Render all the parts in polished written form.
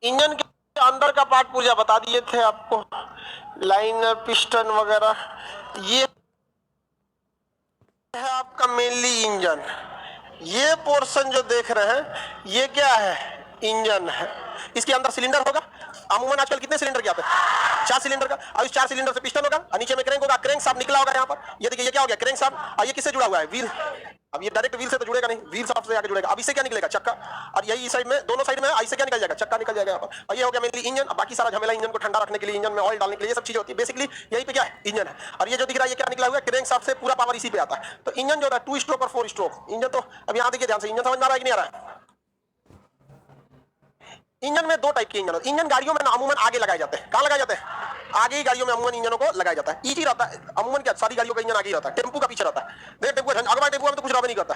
Engine के अंदर का पार्ट पुर्जा बता दिए थे आपको, लाइनर पिस्टन वगैरह। ये है आपका मेनली इंजन। ये पोर्शन जो देख रहे हैं ये क्या है, इंजन है। इसके अंदर सिलेंडर होगा। अमूमन आजकल कितने सिलेंडर के आते हैं? 4 सिलेंडर का। और इस 4 सिलेंडर से पिस्टन होगा और नीचे में क्रैंक होगा। क्रैंक शाफ्ट निकला होगा यहाँ पर। ये देखिए ये क्या हो गया, क्रैंक शाफ्ट। और ये किससे जुड़ा हुआ है, व्हील। अब ये डायरेक्ट व्हील से तो जुड़ेगा नहीं, व्हील शाफ्ट से आगे जुड़ेगा। अब इससे क्या निकलेगा, चक्का। और यही साइड में, दोनों साइड में इससे क्या निकल जाएगा, चक्का निकल जाएगा यहाँ पर। और ये हो गया मेनली इंजन। अब बाकी सारा झमेला इंजन को ठंडा रखने के लिए, इंजन में ऑयल डालने के लिए, ये सब चीजें होती है। बेसिकली यही पे क्या है, इंजन है। और ये जो दिख रहा है ये क्या निकला हुआ है, क्रैंक शाफ्ट से पूरा पावर इसी पे आता है। तो इंजन जो होता है 2 स्ट्रोक और 4 स्ट्रोक इंजन। तो अब यहाँ देखिए ध्यान से, इंजन समझ में आ रहा है कि नहीं आ रहा है? इंजन में 2 टाइप के इंजन होते हैं। इंजन गाड़ियों में अमूमन आगे लगाए जाते हैं। कहां लगाए जाते हैं? आगे ही गाड़ियों में अमूमन इंजनों को लगाया जाता है। इजी रहता है अमूमन, क्या सारी गाड़ियों का इंजन आगे ही रहता है। टेम्पू का पीछे रहता है। देख टेम्पू अगवा, टेम्पू में तो कुछ रहता नहीं करता।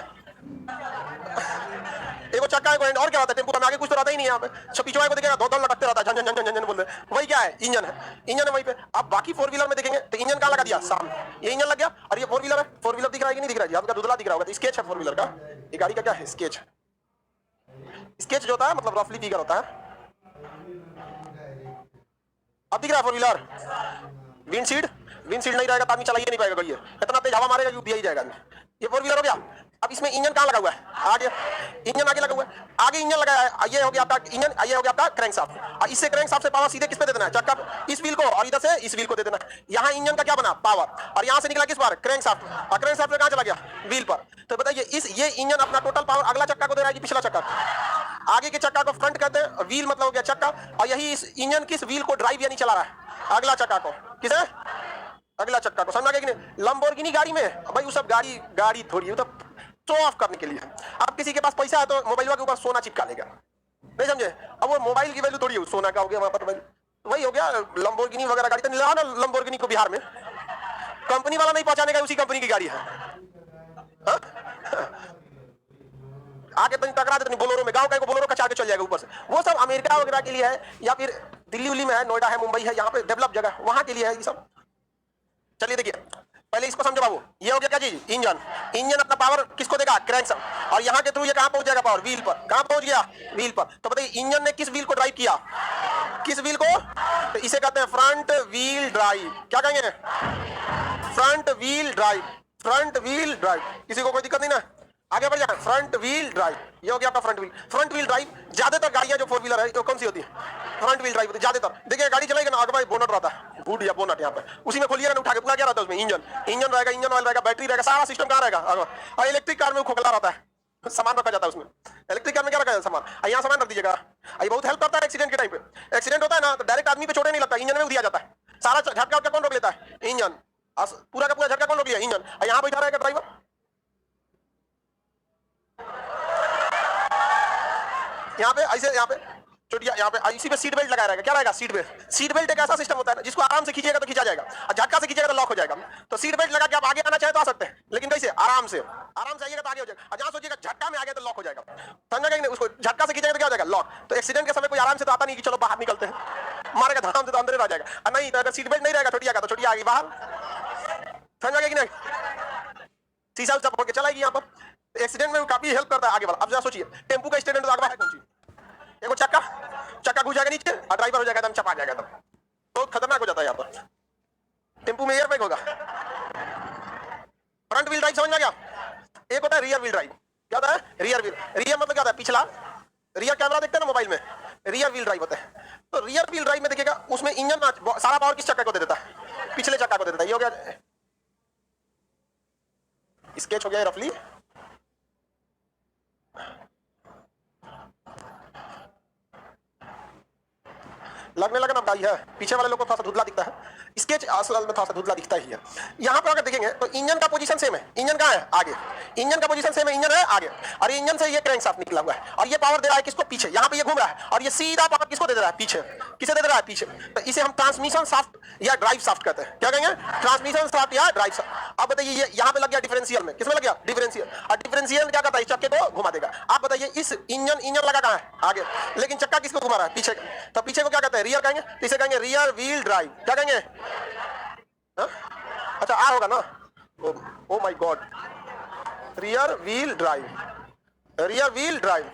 एगो चक्का है और क्या रहता है, टेम्पू में आगे कुछ तो रहता ही नहीं। यहाँ पे पिछवाड़े को देखिएगा, दो लटकते रहता है, झन झन झन झन बोल रहे, वही क्या है, इंजन है। इंजन है वहीं पे। अब बाकी 4 व्हीलर में देखेंगे तो इंजन कहां लगा दिया, सामने। ये इंजन लग गया। और ये 4 व्हीलर है। 4 व्हीलर दिख रहा है कि नहीं दिख रहा है? आपका धुंधला दिख रहा होगा। स्केच है 4 व्हीलर का। ये गाड़ी का क्या है, स्केच है। स्केच जो होता है मतलब रफली फिगर होता है। अब दिख रहा है 4 व्हीलर। विंडशील्ड नहीं रहेगा तो आदमी चला ही नहीं पाएगा गाड़ी। इतना तेज हवा मारेगा कि दिया ही जाएगा। ये 4 व्हीलर हो गया। अब इसमें इंजन कहां लगा हुआ है, आगे। इंजन आगे लगा हुआ है, आगे इंजन लगाया है। ये हो गया आपका इंजन, ये हो गया आपका क्रैंक शाफ्ट। और इससे क्रैंक शाफ्ट से पावर सीधे किस पे दे देना है, चक्का, इस व्हील को, और इधर से इस व्हील को दे देना है। यहाँ इंजन का क्या बना, पावर। और यहाँ से निकला किस पर, क्रैंक शाफ्ट। और क्रैंक शाफ्ट कहां चला गया, व्हील पर। तो बताइए ये इंजन अपना टोटल पावर अगला चक्का को दे रहा है कि पिछला चक्का? आगे के चक्का को फ्रंट कहते हैं, व्हील मतलब हो गया चक्का। और यही इस इंजन किस व्हील को ड्राइव यानी चला रहा है, अगला चक्का को। किसे, अगला चक्का को। समझा कि नहीं? लंबोर्गिनी गाड़ी में भाई वो सब गाड़ी थोड़ी, तो शो ऑफ करने के लिए। अब किसी के पास पैसा है तो मोबाइल के ऊपर सोना चिपका लेगा, नहीं समझे? अब वो मोबाइल की वैल्यू थोड़ी है, सोना का हो गया वहां पर वैल्यू। वही हो गया लंबोर्गिनी वगैरह गाड़ी। तो ला ना लंबोर्गिनी को बिहार में, कंपनी वाला नहीं पहचानेगा उसी कंपनी की गाड़ी है। आगे तो टकरा देते बोलोरो में, गांव का बोलोरो कचा के चल जाएगा ऊपर से। वो सब अमेरिका वगैरह के लिए है, या फिर दिल्ली उल्ली में है, नोएडा है, मुंबई है, यहाँ पे डेवलप जगह, वहां के लिए है ये सब। चलिए देखिए पहले इसको समझो बाबू। ये हो गया क्या चीज, इंजन। इंजन अपना पावर किसको देगा, क्रैंक शाफ्ट। और यहाँ के थ्रू ये कहां पहुंच जाएगा, पावर व्हील पर। कहां पहुंच गया, व्हील पर। तो बताइए इंजन ने किस व्हील को ड्राइव किया, किस व्हील को? तो इसे कहते हैं फ्रंट व्हील ड्राइव। क्या कहेंगे, front wheel drive. Front wheel drive. किसी को कोई दिक्कत नहीं ना, आगे बढ़ जाए। फ्रंट व्हील ड्राइव, ये हो गया आपका front wheel. Front wheel drive ज्यादातर गाड़ियां जो 4 व्हीलर है तो कौन सी होती है, फ्रंट व्हील ड्राइव ज्यादातर। देखिए गाड़ी चलेगी ना, आगे भाई बोनट रहता है, हुड या बोनट यहाँ पे, उसी में खोलिए ना उठा के, पूरा क्या रहता है उसमें, इंजन रहेगा, इंजन ऑयल रहेगा, बैटरी रहेगा, सारा सिस्टम कहाँ रहेगा। और इलेक्ट्रिक कार में खोखला रहता है, सामान रखा जाता है उसमें। इलेक्ट्रिक कार में क्या रखा जाता है, सामान। यहाँ सामान रख दीजिएगा। ये बहुत हेल्प करता है एक्सीडेंट के टाइम पे। एक्सीडेंट होता है ना तो डायरेक्ट आदमी पे छोटे नहीं लगता, इंजन में दिया जाता है। सारा झटका कौन रोक लेता है, इंजन। पूरा का पूरा झटका कौन रोक लिया, इंजन। यहाँ बैठा रहेगा ड्राइवर, यहाँ पे ऐसे, यहाँ पे छोटिया, यहाँ पे इसी पे सीट बेल्ट लगाया रहेगा। क्या रहेगा, सीट बेल्ट। सीट बेल्ट एक ऐसा सिस्टम होता है ना जिसको आराम से खींचेगा तो खींचा जाएगा, और झटका से खींचेगा तो लॉक हो जाएगा। तो सीट बेल्ट लगा के आप आगे आना चाहे तो आ सकते हैं, लेकिन कैसे, आराम से आइएगा तो आगे हो जाएगा। और जहां सोचिएगा झटका में आ गया तो लॉक हो जाएगा। समझा कि नहीं? उसको झटका से खींचेगा तो क्या हो जाएगा, लॉक। तो एक्सीडेंट के समय कोई आराम से तो आता नहीं कि चलो बाहर निकलते हैं, मारेगा धाम से तो अंदर रह जाएगा। और नहीं तो अगर सीट बेल्ट नहीं रहेगा छोटिया का, तो छोटिया आगे बाहर। समझा कि नहीं? शीशा उसा फोड़ के चलाएगी यहाँ पर। एक्सीडेंट में काफी हेल्प करता है आगे वाला। अब जरा सोचिए टेम्पू का एक्सीडेंट तो आगे है कौन सी, देखो चक्का घुस जाएगा नीचे और ड्राइवर हो जाएगा एकदम चपा जाएगा, तब बहुत खतरनाक हो जाता है यहाँ पर। टेम्पू में एयर बैग होगा। फ्रंट व्हील ड्राइव समझ में आ गया। एक होता है रियर व्हील ड्राइव। क्या होता है, रियर व्हील। रियर मतलब क्या होता है, पिछला। रियर कैमरा देखते हैं ना मोबाइल में, रियर व्हील ड्राइव होता है। तो रियर व्हील ड्राइव में देखिएगा उसमें इंजन सारा पावर किस चक्का को दे देता है, पिछले चक्का को दे देता है। ये हो गया, स्केच हो गया रफली। लगने लगा ना बताइए, पीछे वाले लोग को थोड़ा सा धुंधला दिखता है, स्केच असल में थोड़ा सा धुंधला दिखता ही है। यहाँ पर अगर देखेंगे तो इंजन का पोजीशन सेम है। इंजन कहाँ है, आगे। इंजन का पोजीशन सेम है, इंजन है आगे। और इंजन से ये क्रैंक शाफ्ट निकला हुआ है, और ये पावर दे रहा है किसको, पीछे। यहाँ पे ये घूम रहा है, और ये सीधा पावर किसको दे रहा है, पीछे। किसे दे रहा है, पीछे। तो इसे हम ट्रांसमिशन शाफ्ट या ड्राइव शाफ्ट कहते हैं। क्या कहेंगे, ट्रांसमिशन शाफ्ट या ड्राइव शाफ्ट। अब बताइए ये यहाँ पे लग गया डिफरेंशियल में, किसमें लग गया, डिफरेंशियल। और डिफरेंशियल क्या करता है, इस चक्के को घुमा देगा। आप बताइए इस इंजन लगा कहाँ है, आगे, लेकिन चक्का किसको घुमा रहा है, पीछे। तो पीछे को क्या कहते हैं, रियर कहेंगे। इसे कहेंगे रियर व्हील ड्राइव। क्या कहेंगे, अच्छा आ होगा ना, oh my God, rear wheel drive. Rear wheel drive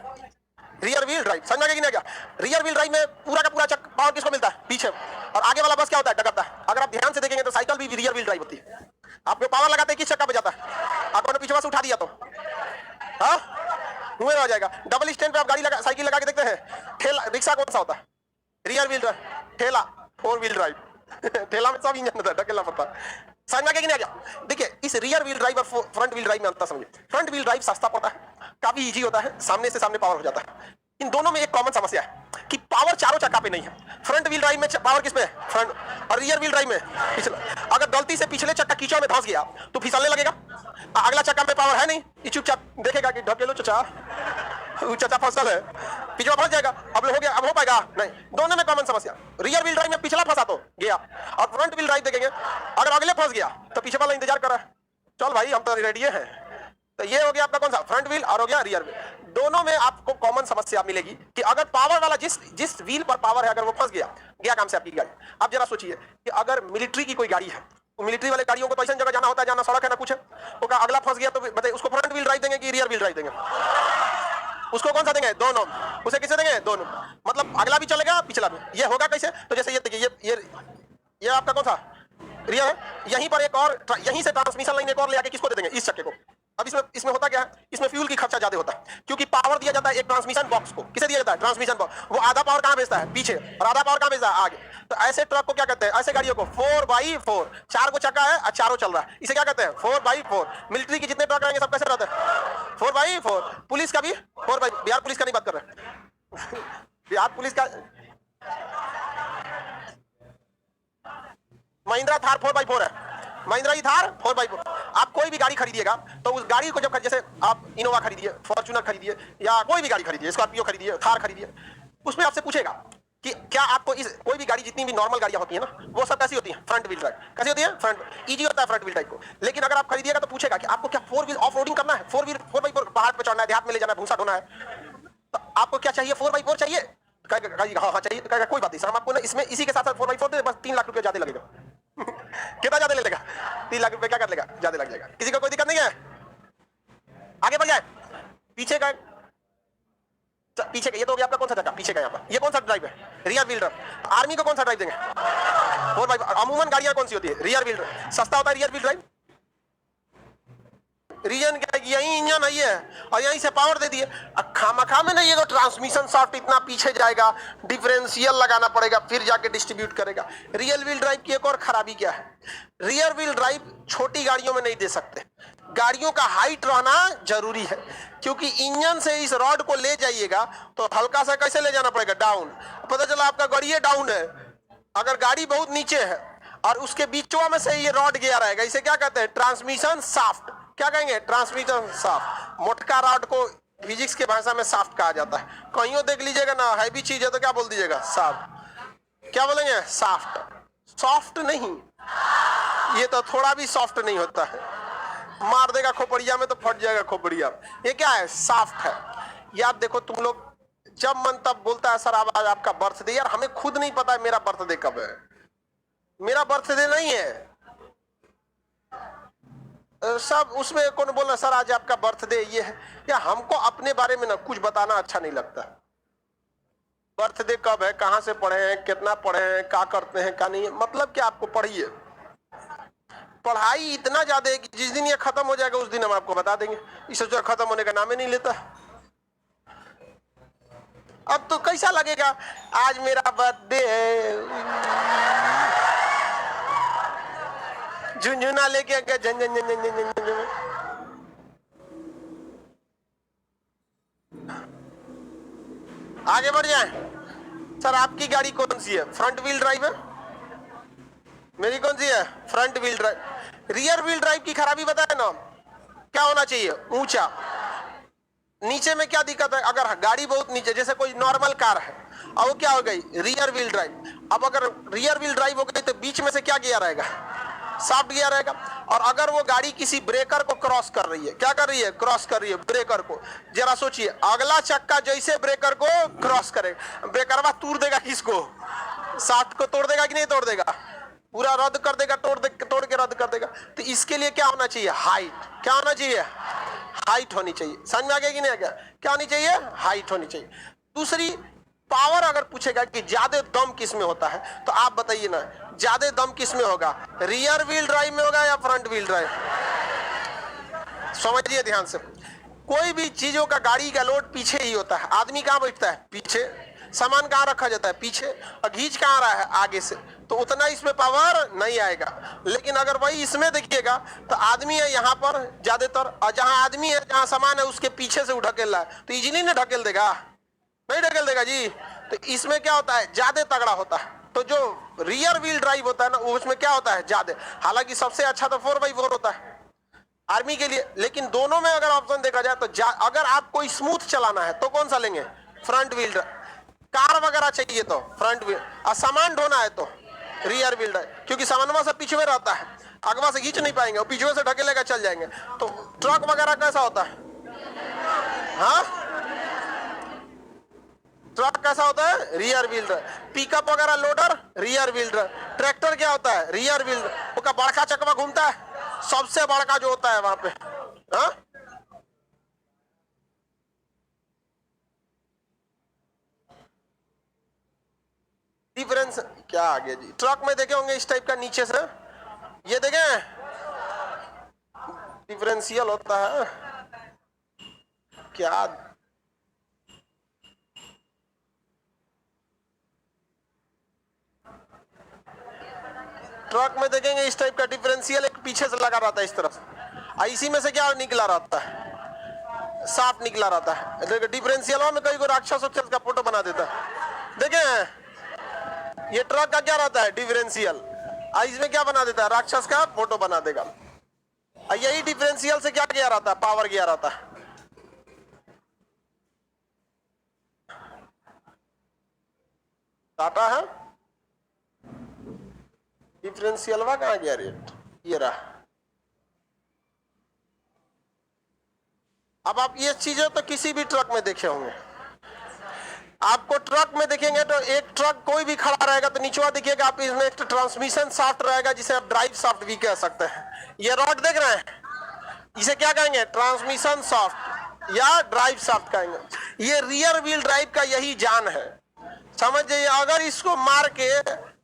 rear wheel drive समझ में आ गया कि नहीं आ गया? रियर व्हील ड्राइव में पूरा का पूरा पावर किसको मिलता है? पीछे। और आगे वाला बस क्या होता है? डगरता है। अगर आप ध्यान से देखेंगे तो साइकिल भी रियर व्हील ड्राइव होती है। आपको पावर लगाते हैं किस चक्का पे जाता है? आपने पीछे बस उठा दिया तो हाँ मुंह में आ जाएगा। डबल स्टैंड पे आप गाड़ी लगा साइकिल लगा के देखते हैं। ठेला रिक्शा कौन सा होता है? Rear wheel drive. ठेला फोर व्हील ड्राइव। ठेला में सब इंजन होता है, ढकेलना पड़ता है। समझ में आ गया कि नहीं आ गया? देखिए इस रियर व्हील ड्राइव और फ्रंट व्हील ड्राइव में अंतर समझिए। फ्रंट व्हील ड्राइव सस्ता पड़ता है, काफी इजी होता है, सामने से सामने पावर हो जाता है। इन दोनों में एक कॉमन समस्या है कि पावर चारों चक्का पे नहीं है। फ्रंट व्हील ड्राइव में पावर किस पे है? फ्रंट। और रियर व्हील ड्राइव में पिछला। अगर गलती से पिछले चक्का कीचड़ में धंस गया तो फिसलने लगेगा। अगला चक्का में पावर है नहीं, ये चुपचाप देखेगा कि ढकेलो चचा, चचा फसल है, पिछला फंस जाएगा। अब हो गया, अब हो पाएगा नहीं। दोनों में कॉमन समस्या। रियर व्हील ड्राइव में पिछला फंसा तो गया, और फ्रंट व्हील ड्राइव देखेंगे अगर अगले फंस गया तो पीछे वाला इंतजार कर रहा है, चल भाई हम तो रेडी हैं। तो ये हो गया आपका कौन सा? फ्रंट व्हील, और हो गया रियर व्हील। दोनों में आपको कॉमन समस्या मिलेगी कि अगर पावर वाला जिस व्हील पर पावर है अगर वो फंस गया, गया काम से आपकी गाड़ी। आप जरा सोचिए कि अगर मिलिट्री की कोई गाड़ी है, तो मिलिट्री वाले गाड़ियों को तो ऐसी जगह जाना होता है जहां सड़क है ना कुछ है, वो का अगला फंस गया तो बताइए उसको फ्रंट व्हील ड्राइव देंगे कि रियर व्हील ड्राइव देंगे? उसको कौन सा देंगे? दोनों। उसे किसे देंगे? दोनों। मतलब अगला भी चलेगा पिछला भी। ये होगा कैसे? तो जैसे ये देखिए ये आपका कौन सा रियर है, यहीं पर एक और यहीं से ट्रांसमिशन लाइन एक और ले आके किसको दे देंगे? इस चक्के को। अब इसमें होता क्या है? इसमें फ्यूल की खर्चा ज्यादा होता है, क्योंकि पावर दिया जाता है एक ट्रांसमिशन बॉक्स को। किसे दिया जाता है? Transmission box. वो आधा पावर कहां भेजता है? पीछे। और आधा पावर कहां भेजता है? आगे। तो ऐसे ट्रक को क्या कहते हैं? ऐसे गाड़ियों को 4x4। 4 को चक्का है और चारों चल रहा है, इसे क्या कहते हैं? 4x4। मिलिट्री के जितने ट्रक रहेंगे सब कैसे रहते हैं? 4x4। पुलिस का भी 4x। बिहार पुलिस का नहीं बात कर रहे। बिहार पुलिस का महिंद्रा थार 4x4 है। महिंद्रा ही थार 4x4। आप कोई भी गाड़ी खरीदिएगा तो उस गाड़ी को जब जैसे आप इनोवा खरीदिए, फॉर्च्यूनर खरीदिए, या कोई भी गाड़ी खरीदिए, स्कॉर्पियो खरीदिए, थार खरीदिए, उसमें आपसे पूछेगा कि क्या आपको इस कोई भी गाड़ी, जितनी भी नॉर्मल गाड़ियां होती है ना, वो सब कैसी होती है? Front wheel drive. कैसी होती है? फ्रंट। इजी होता है फ्रंट व्हील ड्राइव को। लेकिन अगर आप खरीदिएगा तो पूछेगा कि आपको क्या 4 व्हील ऑफ रोडिंग करना है? 4x4 पहाड़ पे चढ़ना है, देहात में ले जाना है, भूसा ढोना है, तो आपको क्या चाहिए? 4x4 चाहिए? हाँ चाहिए। तो कोई बात नहीं सर, हम आपको इसमें इसी के साथ 4x4 दे, बस 3 लाख रुपया ज्यादा लगेगा। कितना ज्यादा ले लेगा? 3 लाख रुपए क्या कर लेगा? ज्यादा लग जाएगा। किसी को कोई दिक्कत नहीं है? आगे बढ़ जाए। पीछे का पीछे का ये तो हो गया आपका कौन सा चक्का? पीछे का। यहाँ पर ये कौन सा ड्राइव है? Rear wheel drive. आर्मी को कौन सा ड्राइव देंगे? 4x4। अमूमन गाड़ियां कौन सी होती है? Rear wheel drive. सस्ता होता है रियर व्हील ड्राइव। रीजन क्या है? यही इंजन है और यहीं से पावर दे दिए। खामखा में नहीं, ये तो ट्रांसमिशन शाफ्ट इतना पीछे जाएगा, डिफरेंशियल लगाना पड़ेगा, फिर जाके डिस्ट्रीब्यूट करेगा। रियर व्हील ड्राइव की एक और खराबी क्या है? रियर व्हील ड्राइव छोटी गाड़ियों में नहीं दे सकते। गाड़ियों का हाइट रहना जरूरी है, क्योंकि इंजन से इस रॉड को ले जाइएगा तो हल्का सा कैसे ले जाना पड़ेगा? डाउन। पता चला आपका गाड़ी डाउन है, अगर गाड़ी बहुत नीचे है और उसके बीचों में से ये रॉड गया रहेगा, इसे क्या कहते हैं? Transmission shaft. क्या कहेंगे? Transmission shaft. मोटका रॉड को फिजिक्स के भाषा में शाफ्ट कहा जाता है। कहीं देख लीजिएगा ना, हैवी चीज है तो क्या बोल दीजिएगा? शाफ्ट। क्या बोलेंगे? शाफ्ट। सॉफ्ट नहीं, ये तो थोड़ा भी सॉफ्ट नहीं होता है, मार देगा खोपड़िया में तो फट जाएगा खोपड़िया। ये क्या है? शाफ्ट है। याद देखो, तुम लोग जब मन तब बोलता है सर आज आपका बर्थडे। यार हमें खुद नहीं पता है मेरा बर्थडे कब है। मेरा बर्थडे नहीं है, सब उसमें कौन बोल रहा सर आज आपका बर्थडे ये है। या हमको अपने बारे में ना कुछ बताना अच्छा नहीं लगता। बर्थडे कब है, कहां से पढ़े हैं, कितना पढ़े हैं, क्या करते हैं, क्या नहीं है, मतलब क्या? आपको पढ़िए। पढ़ाई इतना ज्यादा है कि जिस दिन ये खत्म हो जाएगा उस दिन हम आपको बता देंगे। इसे जो खत्म होने का नाम ही नहीं लेता। अब तो कैसा लगेगा आज मेरा बर्थडे है, झुंझुना लेके गया, झन झन झन झन झन झन। आगे बढ़ जाए। सर आपकी गाड़ी कौन सी है? फ्रंट व्हील ड्राइव है। मेरी कौन सी है? Front wheel drive. Rear wheel drive की खराबी बताए ना, क्या होना चाहिए? ऊंचा। नीचे में क्या दिक्कत है? अगर गाड़ी बहुत नीचे, जैसे कोई नॉर्मल कार है और वो क्या हो गई? Rear wheel drive. अब अगर रियर व्हील ड्राइव हो गई तो बीच में से क्या गियर रहेगा? सॉफ्ट गियर रहेगा। और अगर वो गाड़ी किसी ब्रेकर को क्रॉस कर रही है, क्या कर रही है? क्रॉस कर रही है ब्रेकर को। जरा सोचिए, अगला चक्का जैसे ब्रेकर को क्रॉस करेगा, ब्रेकर तोड़ देगा किसको? सॉफ्ट को तोड़ देगा कि नहीं तोड़ देगा? पूरा रद्द कर देगा, तोड़ के रद्द कर देगा। तो इसके लिए क्या होना चाहिए? हाइट। क्या होना चाहिए? हाइट होनी चाहिए। समझ में आ गया कि नहीं आ गया? क्या होनी चाहिए? हाइट होनी चाहिए। दूसरी, पावर अगर पूछेगा कि ज्यादा दम किस में होता है, तो आप बताइए ना, ज्यादा दम किस में होगा? रियर व्हील ड्राइव में होगा या फ्रंट व्हील ड्राइव? समझिए ध्यान से, कोई भी चीजों का, गाड़ी का लोड पीछे ही होता है। आदमी कहां बैठता है? पीछे। सामान कहां रखा जाता है? पीछे। और खींच कहां रहा है? आगे से। तो उतना इसमें पावर नहीं आएगा। लेकिन अगर वही इसमें देखिएगा तो आदमी है यहाँ पर ज्यादातर, और जहां आदमी है, जहां सामान है, उसके पीछे से ढकेल रहा है, तो इजीली नहीं ढकेल देगा? नहीं ढकेल देगा जी। तो इसमें क्या होता है? ज्यादा तगड़ा होता है। तो जो रियर व्हील ड्राइव होता है ना, उसमें क्या होता है? ज्यादा। हालांकि सबसे अच्छा तो 4x4 होता है आर्मी के लिए, लेकिन दोनों में अगर ऑप्शन देखा जाए तो अगर आपको स्मूथ चलाना है तो कौन सा लेंगे? Front wheel drive. कार वगैरह चाहिए तो फ्रंट व्हील, और सामान ढोना है तो रियर व्हील ड्राइव, क्योंकि सामानवा से पीछे में रहता है, अगवा से खींच नहीं पाएंगे, और पीछे से ढकेलेगा चल जाएंगे। तो ट्रक वगैरह कैसा होता है? हाँ, ट्रक कैसा होता है? Rear wheel drive. पिकअप वगैरह, loader, rear wheel drive. Tractor क्या होता है? Rear wheel drive. उसका बड़का चकवा घूमता है, सबसे बड़का जो होता है वहां पे। हाँ, डिफरेंस क्या आ गया जी? ट्रक में देखे होंगे इस टाइप का नीचे से, ये देखें, डिफरेंशियल होता है क्या? ट्रक में देखेंगे इस टाइप का डिफरेंशियल एक पीछे से लगा रहता है इस तरफ, इसी में से क्या निकला रहता है? साफ निकला रहता है। देखिए डिफरेंशियल में कई को राक्षस का फोटो बना देता है। देखें, ये ट्रक का क्या रहता है? डिफरेंशियल। इसमें क्या बना देता है? राक्षस का फोटो बना देगा। यही डिफरेंशियल से क्या गया रहता है? पावर गया रहता है। टाटा है, डिफरेंशियल कहां गया? रेट ये रहा। अब आप ये चीजें तो किसी भी ट्रक में देखे होंगे। आपको ट्रक में देखेंगे तो एक ट्रक कोई भी खड़ा रहेगा तो नीचे देखिएगा आप, इसमें एक ट्रांसमिशन शाफ्ट रहेगा जिसे आप ड्राइव शाफ्ट भी कह सकते हैं। ये रॉड देख रहे हैं, इसे क्या कहेंगे? ट्रांसमिशन शाफ्ट या ड्राइव शाफ्ट कहेंगे। ये रियर व्हील ड्राइव का यही जान है। समझ जाइए, अगर इसको मार के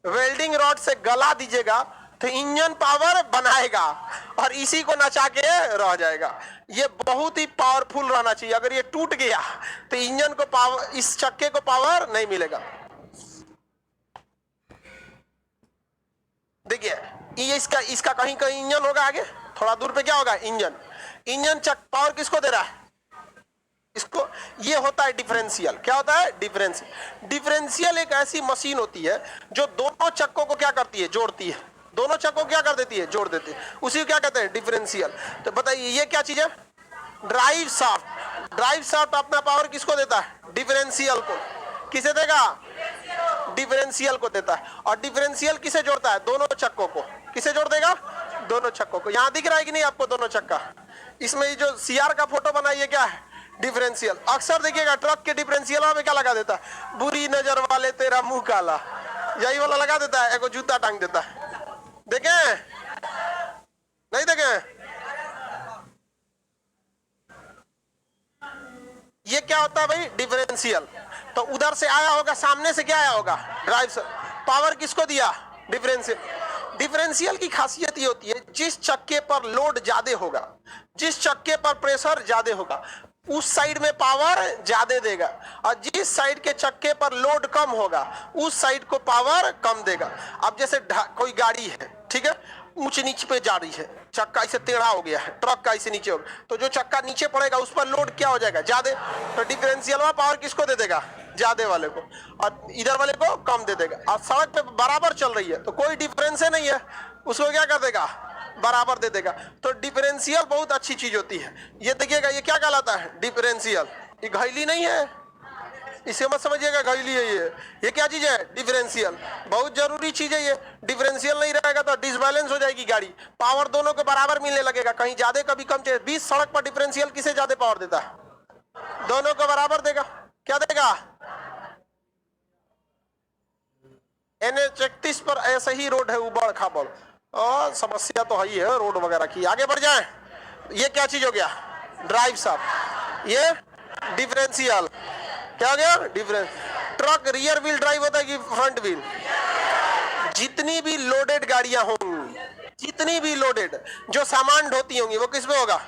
वेल्डिंग रॉड से गला दीजिएगा तो इंजन पावर बनाएगा और इसी को नचा के रह जाएगा। ये बहुत ही पावरफुल रहना चाहिए। अगर ये टूट गया तो इंजन को पावर, इस चक्के को पावर नहीं मिलेगा। देखिए, ये इसका कहीं कहीं इंजन होगा, आगे थोड़ा दूर पे क्या होगा? इंजन चक पावर किसको दे रहा है? इसको। ये होता है डिफरेंशियल। क्या होता है? डिफरेंशियल एक ऐसी मशीन होती है जो दोनों चक्कों को क्या करती है? जोड़ती है। दोनों चक्कों को क्या कर देती है? जोड़ देती है। उसी को क्या कहते हैं? डिफरेंशियल। तो बताइए ये क्या चीज है? Drive shaft. ड्राइव शाफ्ट अपना पावर किसको देता है? डिफरेंशियल को। किसे देगा? डिफरेंशियल को देता है। और डिफरेंशियल किसे जोड़ता है? दोनों चक्कों को। किसे जोड़ देगा? दोनों चक्कों को। यहां दिख रहा है कि नहीं आपको दोनों चक्का? इसमें ये जो सीआर का फोटो बना, ये क्या है? डिफरेंशियल। अक्सर देखिएगा ट्रक के डिफरेंशियल में क्या लगा देता है? बुरी नजर वाले तेरा मुंह काला, यही वाला लगा देता है। एक जूता टांग देता है। देखें? नहीं देखें? ये क्या होता है भाई? डिफरेंशियल। तो उधर से आया होगा, सामने से क्या आया होगा? ड्राइव से। पावर किसको दिया? डिफरेंशियल। डिफरेंशियल की खासियत ये होती है, जिस चक्के पर लोड ज्यादा होगा, जिस चक्के पर प्रेशर ज्यादा होगा, उस साइड में पावर ज्यादा देगा, और जिस साइड के चक्के पर लोड कम होगा उस साइड को पावर कम देगा। अब जैसे कोई गाड़ी है, ठीक है, ऊंचे नीचे पे जा रही है, चक्का इसे टेढ़ा हो गया है, ट्रक का इसे नीचे हो गया, तो जो चक्का नीचे पड़ेगा उस पर लोड क्या हो जाएगा? ज्यादा। तो डिफरेंशियल में पावर किसको दे देगा? ज्यादा वाले को, और इधर वाले को कम दे देगा। और सड़क पे बराबर चल रही है तो कोई डिफरेंस नहीं है, उसको क्या कर देगा? बराबर दे देगा। तो डिफरेंशियल बहुत अच्छी चीज होती है। ये देखिएगा, ये क्या कहलाता है? डिफरेंशियल। ये घैली नहीं है, इसे मत समझिएगा घैली है। ये क्या चीज है? डिफरेंशियल। बहुत जरूरी चीज है ये। डिफरेंशियल नहीं रहेगा तो डिसबैलेंस हो जाएगी गाड़ी, पावर दोनों को बराबर मिलने लगेगा, कहीं ज्यादा कभी कम। 20 सड़क पर डिफरेंशियल किसे ज्यादा पावर देता है? दोनों को बराबर देगा। क्या देगा? NH31 पर ऐसे ही रोड है, उबड़ खाबड़, और समस्या तो है ही है रोड वगैरह की। आगे बढ़ जाए, ये क्या चीज हो गया? ड्राइव साहब, ये डिफरेंशियल क्या हो गया, difference. Truck rear wheel drive होता है कि फ्रंट व्हील? जितनी भी लोडेड गाड़ियां होंगी, जितनी भी लोडेड जो सामान ढोती होंगी वो किस में होगा,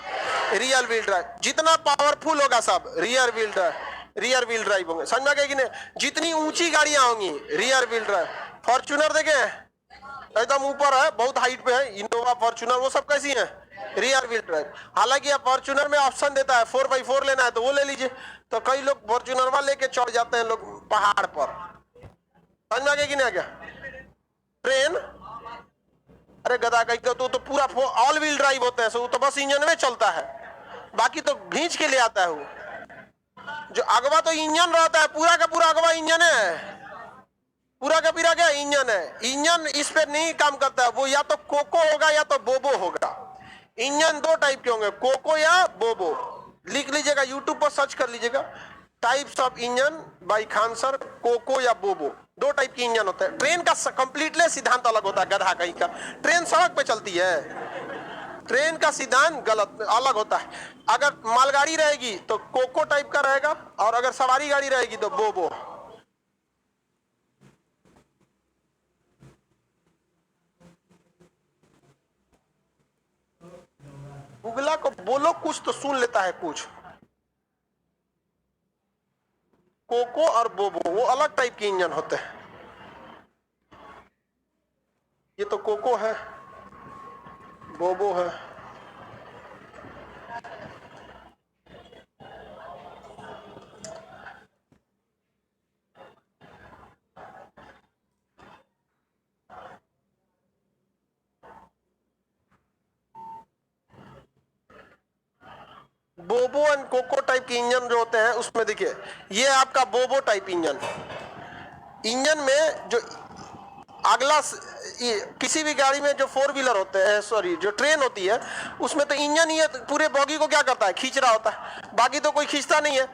रियर व्हील ड्राइव। जितना पावरफुल होगा सब rear wheel drive, rear wheel drive होंगे, समझ में आ गया कि नहीं? जितनी ऊंची गाड़ियां होंगी रियर व्हील ड्राइव। फॉर्च्यूनर देखे एकदम ऊपर है, बहुत हाइट पे है, इनोवा फॉर्च्यूनर वो सब कैसी है, रियर व्हील ड्राइव। हालांकि अब फॉर्च्यूनर में ऑप्शन देता है 4x4 लेना है तो वो ले लीजिए, तो कई लोग फॉर्च्यूनर वाले लेके चढ़ जाते हैं लोग पहाड़ पर। समझ में आ गया कि नहीं आ गया? ट्रेन, अरे गधा कहीं का तो पूरा ऑल व्हील ड्राइव होते हैं, वो तो बस इंजन में चलता है, बाकी तो खींच के ले आता है वो। जो अगवा तो इंजन रहता है, पूरा का पूरा अगवा इंजन है, पूरा का पूरा क्या इंजन है। इंजन इस पे नहीं काम करता है, वो या तो कोको होगा या तो बोबो होगा। इंजन दो टाइप के होंगे, कोको या बोबो। लिख लीजिएगा, यूट्यूब पर सर्च कर लीजिएगा, types of engine by Khan sir, कोको या बोबो, दो टाइप की इंजन होता है। ट्रेन का कंप्लीटली सिद्धांत अलग होता है, गधा कहीं का। ट्रेन सड़क पे चलती है, ट्रेन का सिद्धांत गलत अलग होता है। अगर मालगाड़ी रहेगी तो कोको टाइप का रहेगा, और अगर सवारी गाड़ी रहेगी तो बोबो। उगला को बोलो कुछ तो सुन लेता है कुछ। कोको और बोबो वो अलग टाइप के इंजन होते हैं। ये तो कोको है, बोबो है। बोबो एंड कोको टाइप के इंजन जो होते हैं उसमें देखिए, ये आपका बोबो टाइप इंजन। इंजन में जो अगला किसी भी गाड़ी में जो 4 व्हीलर होते हैं, सॉरी जो ट्रेन होती है, उसमें तो इंजन ही पूरे बॉगी को क्या करता है, खींच रहा होता है, बाकी तो कोई खींचता नहीं है।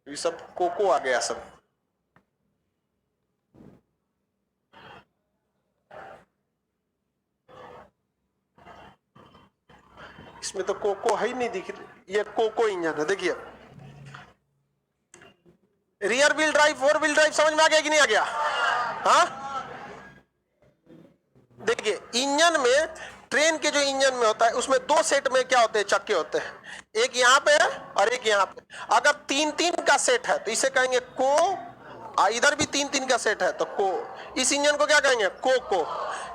ये सब कोको आ गया सब। इसमें तो कोको है ही नहीं दिख रही, ये कोको इंजन है। देखिए rear wheel drive, 4 wheel drive समझ में आ गया कि नहीं आ गया? हाँ देखिए, इंजन में ट्रेन के जो इंजन में होता है उसमें 2 सेट में क्या होते हैं, चक्के होते हैं, एक यहाँ पे है और एक यहाँ पे। अगर 3-3 का सेट है तो इसे कहेंगे को, इधर भी 3-3 का सेट है तो को। इस इंजन को क्या कहेंगे, को।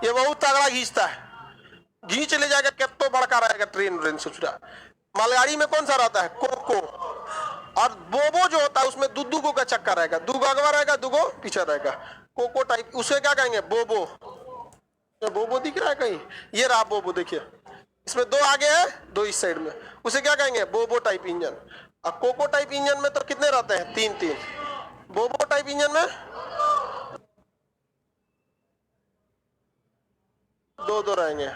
ये बहुत तगड़ा खींचता है, घींच ले जाएगा, कितना बड़का रहेगा ट्रेन सोचना। मालगाड़ी में कौन सा रहता है, कोको। और बोबो जो होता है उसमें दुगो का चक्का रहेगा, दुगो अगवा रहेगा, दुगो पीछे रहेगा। कोको टाइप उसे क्या कहेंगे, बोबो। तो बोबो दिख रहा है कहीं, ये रहा बोबो, देखिए इसमें 2 आगे है 2 इस साइड में, उसे क्या कहेंगे, बोबो टाइप इंजन। और कोको टाइप इंजन में तो कितने रहते हैं, 3-3। बोबो टाइप इंजन में 2-2 रहेंगे।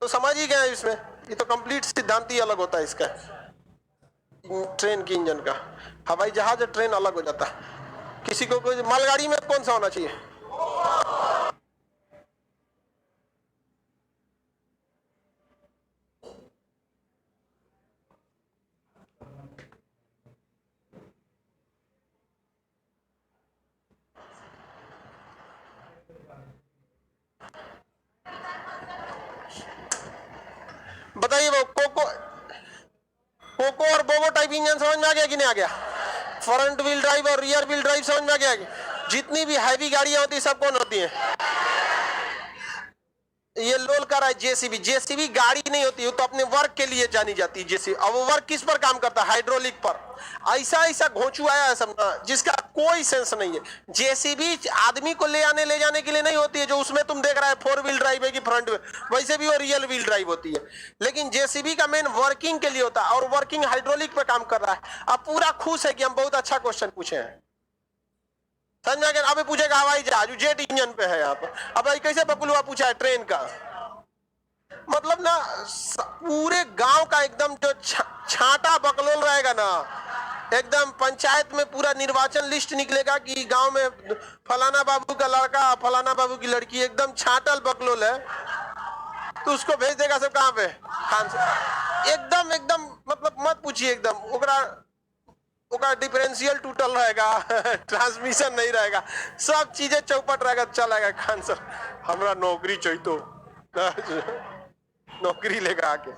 तो समझ ही गए इसमें, ये तो कंप्लीट सिद्धांत ही अलग होता है इसका, ट्रेन की इंजन का। हवाई जहाज ट्रेन अलग हो जाता है। किसी को कोई मालगाड़ी में कौन सा होना चाहिए, बताइए वो कोको और बोबो टाइप इंजन समझ में आ गया कि नहीं आ गया? फ्रंट व्हील ड्राइव और रियर व्हील ड्राइव समझ में आ गया? जितनी भी हैवी गाड़ियां होती है सब कौन होती हैं, ये लोल कर रहा है जेसीबी। जेसीबी गाड़ी नहीं होती, वो तो अपने वर्क के लिए जानी जाती है जेसीबी। अब वो वर्क किस पर काम करता है, हाइड्रोलिक पर। ऐसा घोंचू आया है सब जिसका कोई सेंस नहीं है। जेसीबी आदमी को ले आने ले जाने के लिए नहीं होती है, जो उसमें तुम देख रहा है 4 व्हील ड्राइव है कि फ्रंट व्हील, वैसे भी वो रियल व्हील ड्राइव होती है। लेकिन जेसीबी का मेन वर्किंग के लिए होता है, और वर्किंग हाइड्रोलिक पे काम कर रहा है। अब पूरा खुश है कि हम बहुत अच्छा क्वेश्चन पूछे हैं, समझ में आ गया? अभी पूछेगा हवाई जहाज जेट इंजन पे है यहाँ पर, अब भाई कैसे बकुलवा पूछा है ट्रेन का। मतलब ना पूरे गांव का एकदम जो छांटा बकलोल रहेगा ना, एकदम पंचायत में पूरा निर्वाचन लिस्ट निकलेगा कि गांव में फलाना बाबू का लड़का फलाना बाबू की लड़की एकदम छाटल बकलोल है, तो उसको भेज देगा सब कहां पे, खान से। एकदम एकदम मतलब मत पूछिए, एकदम ओकरा डिफरेंशियल टूटल रहेगा ट्रांसमिशन नहीं रहेगा, सब चीजें चौपट रहेगा, चलेगा खान सर हमरा नौकरी चाहिए तो नौकरी लेकर आके।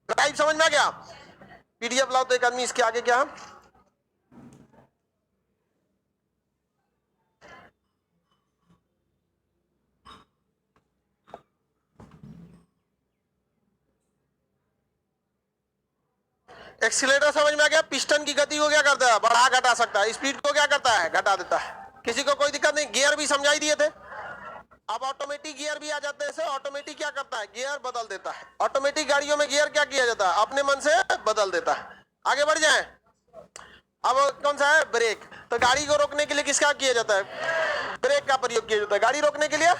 ड्राइव समझ में आ गया? पीडीएफ लाओ तो एक आदमी इसके आगे क्या, एक्सीलेटर समझ में आ गया? पिस्टन की गति को क्या करता है, बढ़ा घटा सकता है, स्पीड को क्या करता है, घटा देता है। किसी को कोई दिक्कत नहीं? गियर भी समझाई दिए थे, अब ऑटोमेटिक गियर भी आ जाते हैं। ऑटोमेटिक क्या करता है, गियर बदल देता है। ऑटोमेटिक गाड़ियों में गियर क्या किया जाता है, अपने मन से बदल देता है। आगे बढ़ जाए, अब कौन सा है, ब्रेक। तो गाड़ी को रोकने के लिए किसका किया जाता है, ब्रेक का प्रयोग किया जाता है। गाड़ी रोकने के लिए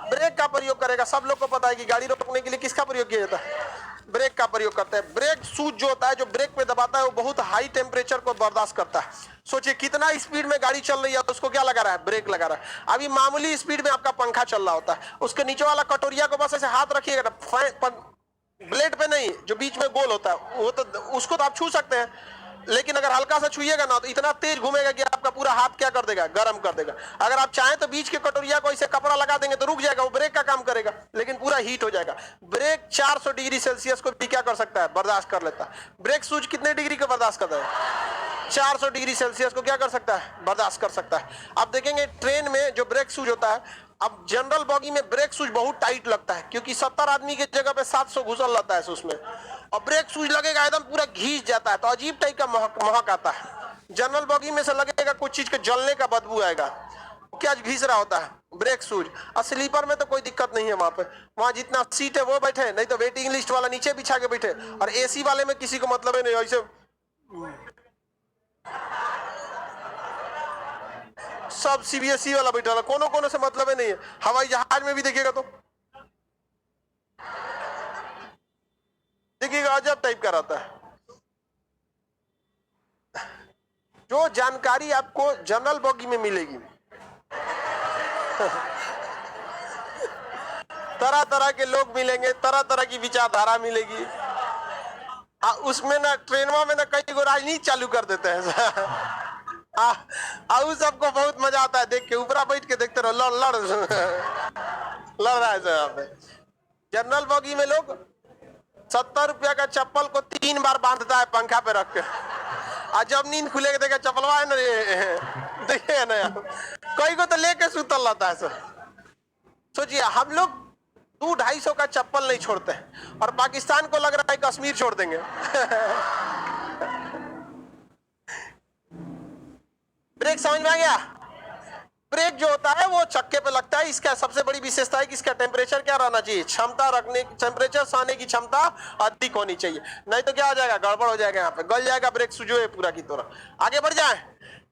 ब्रेक का प्रयोग करेगा। सब लोग को पता है कि गाड़ी रोकने के लिए किसका प्रयोग किया जाता है, ब्रेक का प्रयोग करते हैं। ब्रेक शूज जो होता है, जो ब्रेक पे दबाता है, वो बहुत हाई टेम्परेचर को बर्दाश्त करता है। सोचिए कितना स्पीड में गाड़ी चल रही है, तो उसको क्या लगा रहा है, ब्रेक लगा रहा है। अभी मामूली स्पीड में आपका पंखा चल रहा होता है, उसके नीचे वाला कटोरिया को बस ऐसे हाथ रखिएगा ना, ब्लेड पे नहीं, जो बीच में गोल होता है वो, तो उसको तो आप छू सकते हैं, लेकिन अगर हल्का सा छुइएगा ना तो इतना तेज घूमेगा कि आपका पूरा हाथ क्या कर देगा, गर्म कर देगा। अगर आप चाहें तो बीच के कटोरिया को इसे कपड़ा लगा देंगे तो रुक जाएगा, वो ब्रेक का काम करेगा, लेकिन पूरा हीट हो जाएगा। ब्रेक 400 डिग्री सेल्सियस को भी क्या कर सकता है, बर्दाश्त कर लेता है। ब्रेक शूज कितने डिग्री को बर्दाश्त करता है, 400 डिग्री सेल्सियस को क्या कर सकता है, बर्दाश्त कर सकता है। आप देखेंगे ट्रेन में जो ब्रेक शूज होता है, अब जनरल बॉगी में ब्रेक शूज बहुत टाइट लगता है, क्योंकि 70 आदमी की जगह पे 700 घुसल रहता है उसमें, और ब्रेक शूज लगेगा एकदम पूरा घींच जाता है, तो अजीब टाइप का महक आता है। जनरल बॉगी में से लगेगा कुछ चीज के जलने का बदबू आएगा, क्या घिस रहा होता है ब्रेक शूज। और स्लीपर में तो कोई दिक्कत नहीं है, वहां जितना सीट है वो बैठे, नहीं तो वेटिंग लिस्ट वाला नीचे बिछा के बैठे। और एसी वाले में किसी को मतलब नहीं, ऐसे सब सीबीएसई वाला बैठा, कोनो कोनो से मतलब नहीं है। हवाई जहाज में भी देखिएगा तो देखिएगा अजब टाइप का रहता है। जो जानकारी आपको जनरल बॉगी में मिलेगी, तरह तरह के लोग मिलेंगे, तरह तरह की विचारधारा मिलेगी। उसमें ना ट्रेनों में ना कई गो राजनीति चालू कर देते हैं उस सबको बहुत मजा आता है देख के, ऊपर बैठ के देखते रहो, लड़ रहा है। जनरल बॉगी में लोग 70 रुपया का चप्पल को 3 बार बांधता है पंखा पे रख के, और जब नींद खुलेगा देखा चप्पलवा है ना, देखिए ना कई को तो लेके सुतल रहता है। सोचिए हम लोग 200-250 का चप्पल नहीं छोड़ते हैं, और पाकिस्तान को लग रहा है कश्मीर छोड़ देंगे ब्रेक समझ में आ गया? ब्रेक जो होता है वो चक्के पे लगता है। इसका सबसे बड़ी विशेषता है कि इसका टेम्परेचर क्या रहना चाहिए, क्षमता रखने, टेम्परेचर सहने की क्षमता अधिक होनी चाहिए, नहीं तो क्या हो जाएगा, गड़बड़ हो जाएगा, यहाँ पे गल जाएगा ब्रेक सुजो है पूरा की तरह। आगे बढ़ जाए,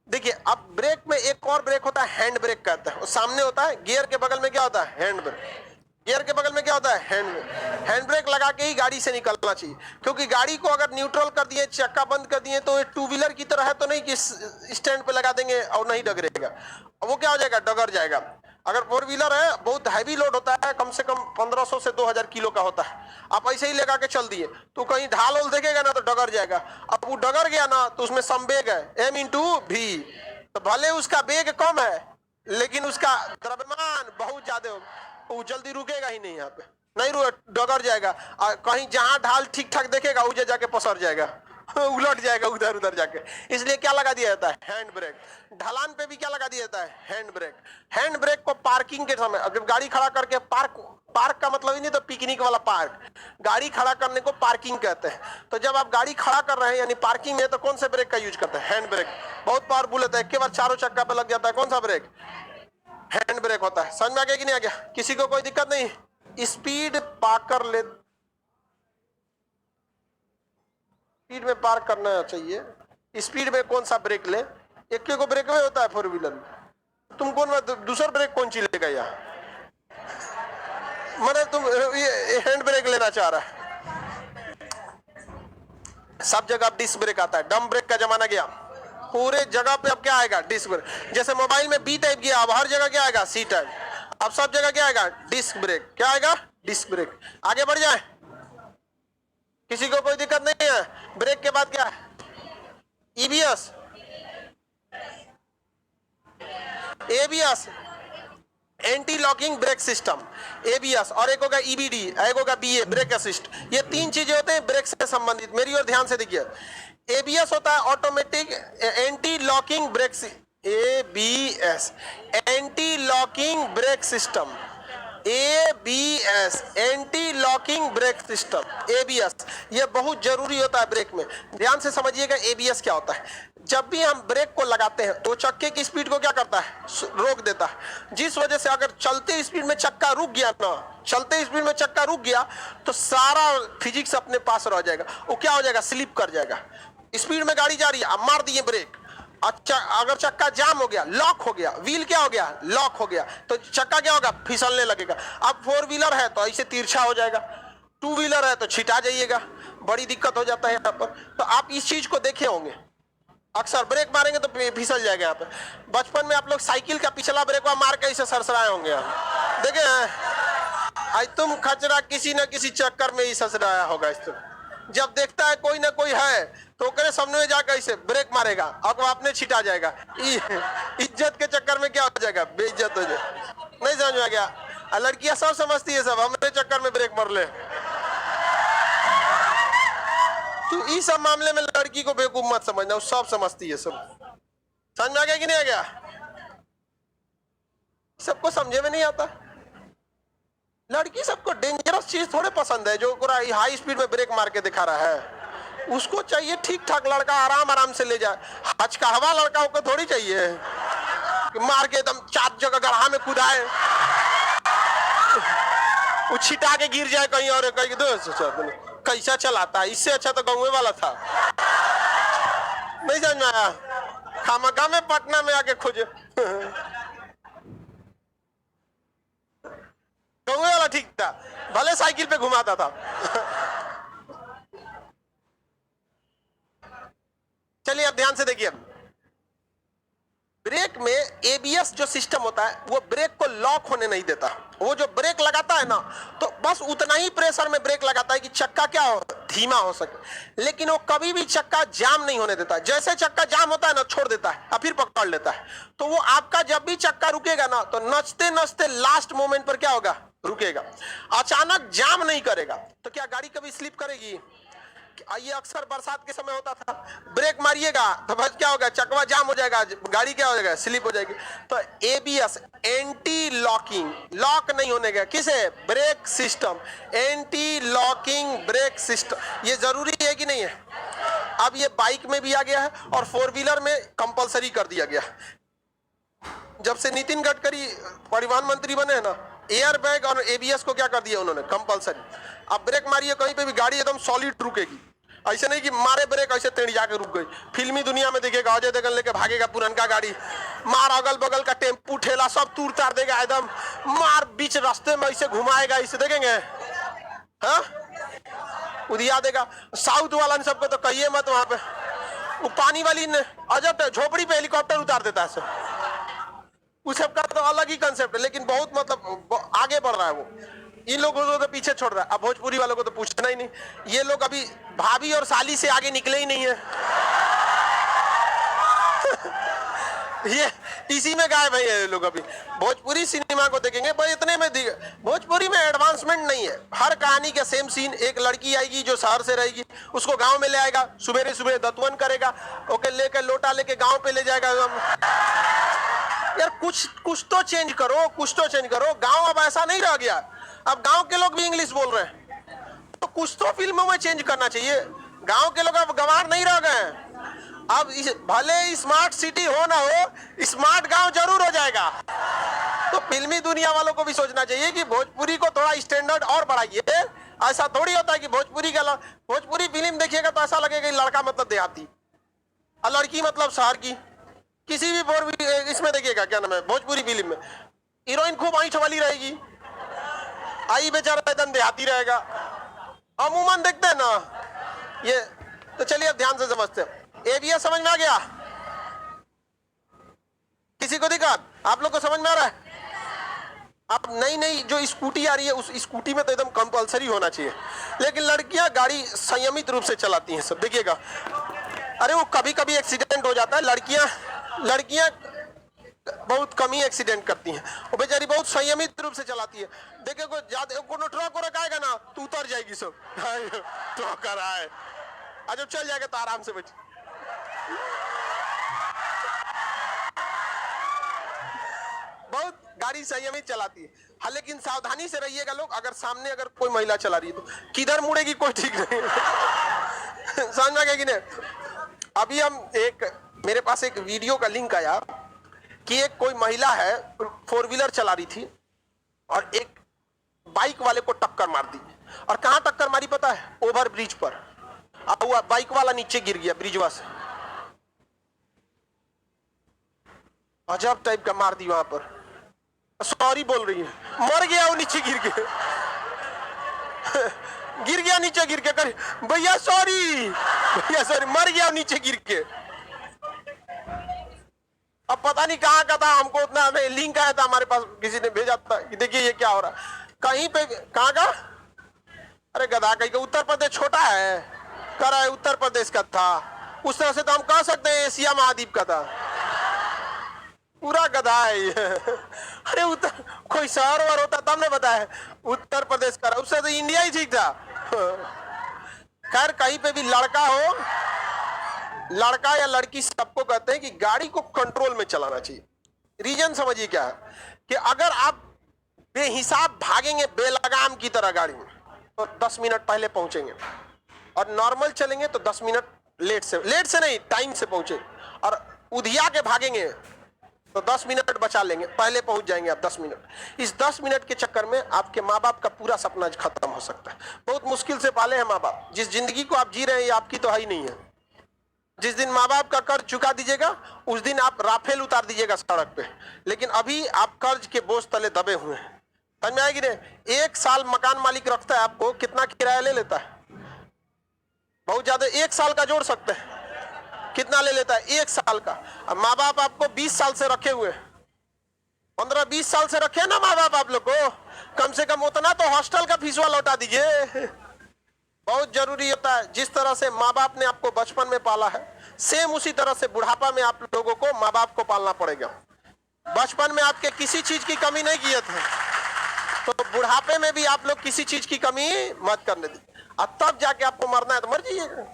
देखिए अब ब्रेक में एक और ब्रेक होता है, हैंड ब्रेक कहते हैं। सामने होता है, गियर के बगल में क्या होता है, हैंड ब्रेक। गियर के बगल में क्या होता है, हैंड ब्रेक। हैंड ब्रेक लगा के ही गाड़ी से निकलना चाहिए, क्योंकि गाड़ी को अगर न्यूट्रल कर दिए, चक्का बंद कर दिए, तो टू व्हीलर की तरह है तो नहीं कि स्टैंड पे लगा देंगे और नहीं डगरेगा, वो क्या हो जाएगा, डगर जाएगा। अगर फोर व्हीलर है, बहुत हैवी लोड होता है, कम से कम 1500 से 2000 किलो का होता है, आप ऐसे ही लगा के चल दिए तो कहीं ढाल उल देखेगा ना तो डगर जाएगा। अब वो डगर गया ना तो उसमें समवेग है m/v, तो भले उसका वेग कम है लेकिन उसका द्रव्यमान बहुत ज्यादा हो, वो जल्दी रुकेगा ही नहीं, यहाँ पे नहीं डगर जाएगा। और कहीं जहां ढाल ठीक ठाक देखेगा उधर जाके पसर जाएगा उलट जाएगा उधर उधर जाके। इसलिए क्या लगा दिया जाता है, हैंड ब्रेक। ढलान पे भी क्या लगा दिया जाता है, हैंड ब्रेक। हैंड ब्रेक को पार्किंग के समय, जब गाड़ी खड़ा करके, पार्क का मतलब ही नहीं तो पिकनिक वाला पार्क, गाड़ी खड़ा करने को पार्किंग कहते हैं। तो जब आप गाड़ी खड़ा कर रहे हैं यानी पार्किंग में, तो कौन से ब्रेक का यूज करते हैं, हैंड ब्रेक। बहुत पावरफुल होता है, एक बार चारों चक्का पे लग जाता है। कौन सा ब्रेक, हैंड ब्रेक होता है। समझ में आ गया कि नहीं आ गया? किसी को कोई दिक्कत नहीं? स्पीड पाकर ले, स्पीड में पार करना चाहिए, स्पीड में कौन सा ब्रेक ले, एक को ब्रेक में होता है फोर व्हीलर में। तुम कौन दूसरा ब्रेक कौन सी लेगा यहाँ, मैंने तुम ये हैंड ब्रेक लेना चाह रहा है सब जगह अब डिस्क ब्रेक आता है, डम ब्रेक का जमाना गया, पूरे जगह पे अब क्या आएगा, डिस्क ब्रेक। जैसे मोबाइल में बी टाइप गया, अब हर जगह क्या आएगा, सी टाइप। अब सब जगह क्या आएगा, डिस्क ब्रेक। क्या आएगा, डिस्क ब्रेक। आगे बढ़ जाए, किसी को कोई दिक्कत नहीं है। ब्रेक के बाद क्या है, EBS, ABS, anti locking brake system, ABS, और एक होगा ईबीडी, एक होगा बीए, ब्रेक असिस्ट। ये तीन चीजें होते हैं ब्रेक से संबंधित। मेरी ओर ध्यान से देखिए, एबीएस होता है automatic anti locking break, ABS anti locking brake system, ABS anti locking brake system, ABS ये बहुत जरूरी होता है ब्रेक में। ध्यान से समझिएगा एबीएस क्या होता है। जब भी हम ब्रेक को लगाते हैं तो चक्के की स्पीड को क्या करता है, रोक देता है। जिस वजह से अगर चलते स्पीड में चक्का रुक गया ना, चलते स्पीड में चक्का रुक गया तो सारा फिजिक्स अपने पास रह जाएगा, वो क्या हो जाएगा, स्लिप कर जाएगा। स्पीड में गाड़ी जा रही है, अब मार दिए ब्रेक, अच्छा अगर चक्का जाम हो गया, लॉक हो गया, व्हील क्या हो गया, लॉक हो गया, तो चक्का क्या होगा, फिसलने लगेगा। अब 4 व्हीलर है तो ऐसे तिरछा हो जाएगा, 2 व्हीलर है तो छिटा जाइएगा, बड़ी दिक्कत हो जाता है यहाँ पर। तो आप इस चीज को देखे होंगे, अक्सर ब्रेक मारेंगे तो फिसल जाएगा। यहाँ पे बचपन में आप लोग साइकिल का पिछला ब्रेक मार के ऐसे सरसराए होंगे, देखे आई तुम खचरा किसी न किसी चक्कर में ही ससराया होगा। इस जब देखता है कोई ना कोई है तो करे सामने में जाकर इसे ब्रेक मारेगा और वो अपने छिटा जाएगा। इज्जत के चक्कर में क्या हो जाएगा, बेइज्जत हो जाए। नहीं समझ में आ गया, लड़कियां सब समझती है, सब हमारे चक्कर में ब्रेक मार ले। तो इस सब मामले में लड़की को बेवकूफ मत समझना, वो सब समझती है, सब समझ में आ गया कि नहीं आ गया, सबको समझे में नहीं आता। लड़की सबको डेंजरस चीज थोड़े पसंद है, जो पूरा हाई स्पीड में ब्रेक मार के दिखा रहा है। उसको चाहिए ठीक ठाक लड़का, आराम आराम से ले जाए। हचकावा लड़का को थोड़ी चाहिए कि मार के एकदम 4 जगह गड्ढा में कूदाए, वो छिटा के गिर जाए कहीं और कहीं। कैसा चलाता है, इससे अच्छा तो गाँव वाला था। नहीं समझ में आया, खामखा में पटना में आके खोजे। गाँव वाला ठीक था, भले साइकिल पे घुमाता था। चलिए अब ध्यान से देखिए, ब्रेक में एबीएस जो सिस्टम होता है वो ब्रेक को लॉक होने नहीं देता। वो जो ब्रेक लगाता है ना, तो बस उतना ही प्रेशर में ब्रेक लगाता है कि चक्का क्या हो, धीमा हो सके, लेकिन वो कभी भी चक्का जाम नहीं होने देता। जैसे चक्का जाम होता है ना, छोड़ देता है और फिर पकड़ लेता है। तो वो आपका जब भी चक्का रुकेगा ना, तो नचते नचते लास्ट मोमेंट पर क्या होगा, रुकेगा, अचानक जाम नहीं करेगा। तो क्या गाड़ी कभी स्लिप करेगी, ये अक्सर बरसात के समय होता था। ब्रेक मारिएगा तो बस क्या होगा, चकवा जाम हो जाएगा, गाड़ी क्या हो जाएगा, स्लिप हो जाएगी। तो एबीएस एंटी लॉकिंग, लॉक नहीं होने का, किसे, brake system, anti locking brake system, ये जरूरी है कि नहीं है। अब ये बाइक में भी आ गया है और 4 व्हीलर में कंपलसरी कर दिया गया। जब से नितिन गडकरी परिवहन मंत्री बने हैं ना, एयर बैग और एबीएस को क्या कर दिया उन्होंने, कंपलसरी। अब ब्रेक मारिए कहीं पे भी, गाड़ी एकदम सॉलिड रुकेगी। ऐसे नहीं कि मारे ब्रेक ऐसे टेढ़ी जाके रुक गई। फिल्मी दुनिया में देखिएगा, अजय देवगन लेके भागेगा पुरनका गाड़ी, मार अगल बगल का टेम्पू ठेला सब तूर तार देगा, एकदम मार बीच रास्ते में ऐसे घुमाएगा, इसे देखेंगे, हाँ उदिया देगा। साउथ वाला इन सबको तो कहिए मत, वहां पे वो पानी वाली ने अजब झोपड़ी पे हेलीकॉप्टर उतार देता है। उस सबका तो अलग ही कंसेप्ट है, लेकिन बहुत मतलब आगे बढ़ रहा है वो। इन लोगों को तो पीछे छोड़ रहा है। अब भोजपुरी वालों को तो पूछना ही नहीं, ये लोग अभी भाभी और साली से आगे निकले ही नहीं है। ये इसी में गायब है ये लोग। अभी भोजपुरी सिनेमा को देखेंगे भाई, इतने में भोजपुरी में एडवांसमेंट नहीं है। हर कहानी का सेम सीन, एक लड़की आएगी जो शहर से रहेगी, उसको गांव में ले आएगा, सुबह सुबह दतवन करेगा, ओके लेकर लोटा लेके गांव पे ले जाएगा। यार कुछ तो चेंज करो, कुछ तो चेंज करो। गांव अब ऐसा नहीं रह गया, अब गांव के लोग भी इंग्लिश बोल रहे हैं, तो कुछ तो फिल्मों में चेंज करना चाहिए। गांव के लोग अब गंवार नहीं रह गए हैं। अब भले स्मार्ट सिटी हो ना हो, स्मार्ट गांव जरूर हो जाएगा। तो फिल्मी दुनिया वालों को भी सोचना चाहिए कि भोजपुरी को थोड़ा स्टैंडर्ड और बढ़ाइए। ऐसा थोड़ी होता है कि भोजपुरी फिल्म देखिएगा तो ऐसा लगेगा कि लड़का मतलब देहाती और लड़की मतलब शहर की। किसी भी इसमें देखिएगा, क्या नाम है, भोजपुरी फिल्म में हीरोइन खूब आंख वाली रहेगी, आई बेचारा एकदम देहाती रहेगा। अमूमन देखते हैं ना, ये तो चलिए अब ध्यान से समझते हैं। एबीएस समझ में आ गया? किसी को दिक्कत? आप लोग को समझ में आ रहा है? अब नई नई जो स्कूटी आ रही है, उस स्कूटी में तो एकदम कंपलसरी होना चाहिए, लेकिन लड़कियां गाड़ी संयमित रूप से चलाती हैं सब, देखिएगा। अरे वो कभी कभी एक्सीडेंट हो जाता है, लड़कियां बहुत कम ही एक्सीडेंट करती हैं, वो बेचारी बहुत संयमित रूप से चलाती है। देखिए कोई ज्यादा कोनो ट्रक को रखाएगा ना तो उतर जाएगी सब, ट्रक आ रहा है, जब चल जाएगा तो आराम से बच। बहुत गाड़ी संयमित चलाती है। हाँ, लेकिन सावधानी से रहिएगा लोग, अगर सामने अगर कोई महिला चला रही है तो किधर मुड़ेगी कोई ठीक नहीं। समझ में कि नहीं? अभी हम मेरे पास एक वीडियो का लिंक आया कि एक कोई महिला है, 4 व्हीलर चला रही थी और एक बाइक वाले को टक्कर मार दी। और कहां टक्कर मारी पता है? ओवर ब्रिज पर। अब वो बाइक वाला नीचे गिर गया ब्रिजवा से, अजब टाइप का मार दी वहां पर। सॉरी बोल रही है, मर गया वो नीचे गिर के। गिर गया नीचे गिर के, कर भैया सॉरी, भैया सॉरी, मर गया नीचे गिर के। अब पता नहीं कहां का था, हमको उतना लिंक आया था हमारे पास, किसी ने भेजा था कि देखिए ये क्या हो रहा कहीं पे। कहां का? अरे गधा कहीं का, उत्तर प्रदेश छोटा है, कह रहा है उत्तर प्रदेश का था। उस तरह से तो हम कह सकते हैं एशिया महाद्वीप का था, पूरा गधा है ये। अरे उत्तर कोई शहर और होता तब ने बताया उत्तर प्रदेश का, उससे तो इंडिया ही ठीक था। खैर कहीं पे भी लड़का हो, लड़का या लड़की सबको कहते हैं कि गाड़ी को कंट्रोल में चलाना चाहिए। रीजन समझिए क्या है कि अगर आप बेहिसाब भागेंगे बेलगाम की तरह गाड़ी में तो 10 मिनट पहले पहुंचेंगे, और नॉर्मल चलेंगे तो 10 मिनट लेट से नहीं टाइम से पहुंचे, और उधिया के भागेंगे तो 10 मिनट बचा लेंगे, पहले पहुंच जाएंगे आप 10 मिनट। इस 10 मिनट के चक्कर में आपके माँ बाप का पूरा सपना खत्म हो सकता है। बहुत मुश्किल से पाले हैं माँ बाप, जिस जिंदगी को आप जी रहे हैं ये आपकी तो है ही नहीं है। जिस दिन माँ बाप का कर्ज चुका दीजिएगा उस दिन आप राफेल उतार दीजिएगा सड़क पे, लेकिन अभी आप कर्ज के बोझ तले दबे हुए हैं। समझ में आएगी नहीं? 1 साल मकान मालिक रखता है आपको, कितना किराया ले लेता है? बहुत ज्यादा, 1 साल का जोड़ सकते हैं, कितना ले लेता है? 1 साल का। अब माँ बाप आपको 20 साल से रखे हुए, 15-20 साल से रखे ना माँ बाप आप लोग को, कम से कम उतना तो हॉस्टल का फीसवा लौटा दीजिए। बहुत जरूरी होता है। जिस तरह से माँ बाप ने आपको बचपन में पाला है, सेम उसी तरह से बुढ़ापा में आप लोगों को माँ बाप को पालना पड़ेगा। बचपन में आपके किसी चीज की कमी नहीं किए थे, तो बुढ़ापे में भी आप लोग किसी चीज की कमी मत करने दी। अब तब जाके आपको मरना है तो मर जाइएगा।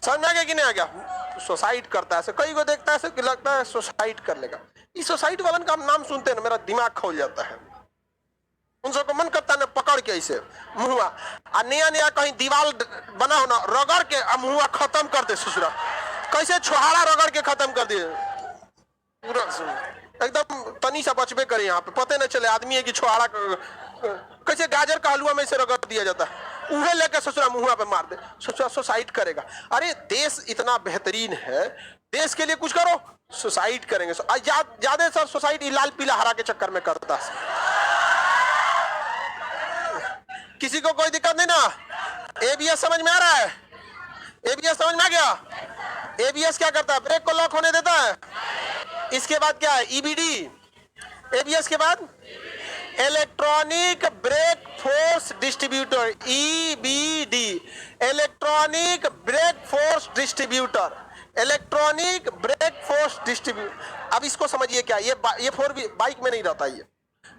समझ में आ गया कि नहीं आ गया? सुसाइड करता है, कई को देखता है कि लगता है सुसाइड कर लेगा। इस सुसाइड वालन का नाम सुनते हैं ना मेरा दिमाग खोल जाता है। उन सबको मन करता है ना पकड़ के ऐसे मुहुआ, नया नया कहीं दीवार बना हो ना, रगड़ के मुहुआ खत्म कर दे ससुरा। कैसे छोहाड़ा रगड़ के खत्म कर दिए पूरा, एकदम तनी सा बचबे करे, यहाँ पे पते न चले आदमी है कि छोहाड़ा। कैसे गाजर का हलवा में से रगड़ दिया जाता है, उहे लेकर ससुरा मुहुआ पे मार दे, ससुरा सुसाइड करेगा। अरे देश इतना बेहतरीन है, देश के लिए कुछ करो, सुसाइड करेंगे। ज्यादा सर सुसाइड लाल पीला हरा के चक्कर में करता है। किसी को कोई दिक्कत नहीं ना? एबीएस समझ में आ रहा है? एबीएस समझ में आ गया? एबीएस क्या करता है? ब्रेक को लॉक होने देता है। इसके बाद क्या है? ईबीडी। एबीएस के बाद electronic brake force distributor, EBD, electronic brake force distributor, electronic brake force distributor. अब इसको समझिए क्या, ये 4 बाइक में नहीं रहता। ये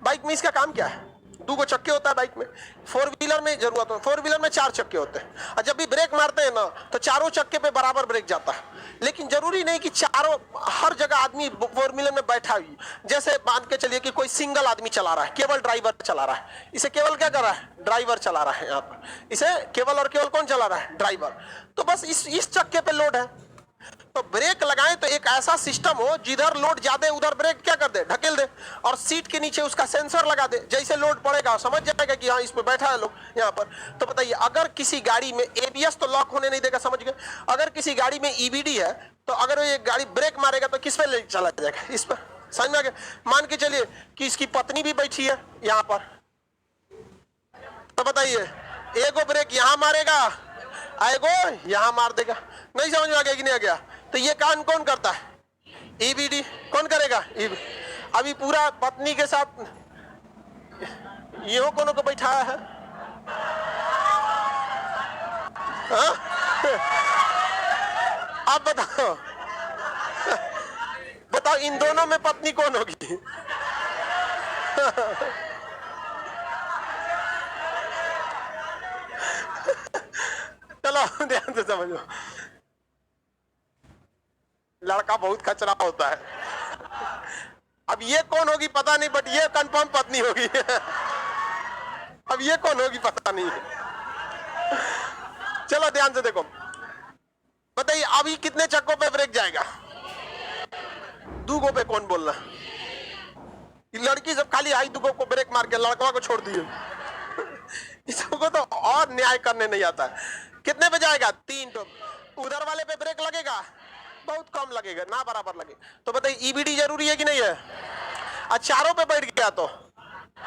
बाइक में इसका काम क्या है? 2 चक्के होता है बाइक में। 4 व्हीलर में जरूरत हो, 4 व्हीलर में 4 चक्के होते हैं, और जब भी ब्रेक मारते हैं ना तो चारों चक्के पे बराबर ब्रेक जाता है। लेकिन जरूरी नहीं कि चारों हर जगह आदमी 4 व्हीलर में बैठा हुई। जैसे मान के चलिए कि कोई सिंगल आदमी चला रहा है, केवल ड्राइवर चला रहा है, इसे केवल क्या कर रहा है? ड्राइवर चला रहा है। यहाँ पर इसे केवल और केवल कौन चला रहा है? ड्राइवर। तो बस इस चक्के पे लोड है, तो ब्रेक लगाएं तो एक ऐसा सिस्टम हो जिधर लोड ज्यादा उधर ब्रेक क्या कर दे? ढकेल दे, और सीट के नीचे उसका सेंसर लगा दे। जैसे लोड पड़ेगा समझ जाएगा कि हाँ इस पे बैठा है लोग यहाँ पर। तो बताइए, अगर किसी गाड़ी में एबीएस तो लॉक होने नहीं देगा, समझ गए? अगर किसी गाड़ी में ईबीडी है तो अगर ये गाड़ी ब्रेक मारेगा तो किस पे ले चला जाएगा? इस पर। समझ में आ गया? मान के चलिए कि इसकी पत्नी भी बैठी है यहाँ पर, तो बताइए एगो ब्रेक यहाँ मारेगा, आएगो यहां मार देगा। नहीं समझ में आ गया कि नहीं आ गया? तो ये काम कौन करता है? ईबीडी। कौन करेगा? अभी पूरा पत्नी के साथ यो कोनो को बैठाया है। हाँ? आप बताओ, बताओ इन दोनों में पत्नी कौन होगी? चलो ध्यान से समझो, लड़का बहुत खचरा होता है। अब ये कौन होगी पता नहीं, बट ये कंफर्म पत्नी होगी। अब ये कौन होगी पता नहीं। चलो ध्यान से देखो, बताइए अभी कितने चक्कों पे ब्रेक जाएगा? 2 गो पे। कौन बोलना? लड़की सब खाली आई 2 गो को ब्रेक मार के लड़का को छोड़ दिए। इसको तो और न्याय करने नहीं आता है। कितने पे जाएगा? 3। तो उधर वाले पे ब्रेक लगेगा? बहुत कम लगेगा, ना बराबर लगे। तो बताइए ईबीडी जरूरी है कि नहीं है? और चारों पे बैठ गया तो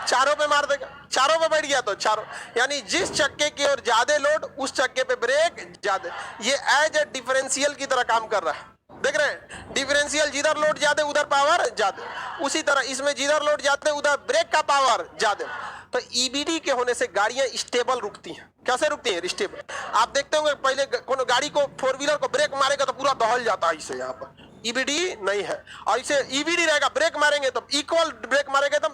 चारों पे मार देगा। चारों पे बैठ गया तो चारों, यानी जिस चक्के की ओर ज्यादा लोड उस चक्के पे ब्रेक ज्यादा। ये एज ए डिफरेंशियल की तरह काम कर रहा है। देख रहे हैं, डिफरेंशियल जिधर लोड ज्यादा उधर पावर ज्यादा। उसी तरह इसमें जिधर लोड ज्यादा उधर ब्रेक का पावर ज्यादा। तो ईबीडी के होने से गाड़ियां स्टेबल रुकती हैं। कैसे रुकती हैं? स्टेबल। आप देखते होंगे पहले कोनो गाड़ी को 4 व्हीलर को ब्रेक मारेगा तो पूरा दहल जाता है इसे। यहाँ पर ईबीडी नहीं है, और इसे ईबीडी रहेगा, ब्रेक मारेंगे तो इक्वल ब्रेक मारेंगे तो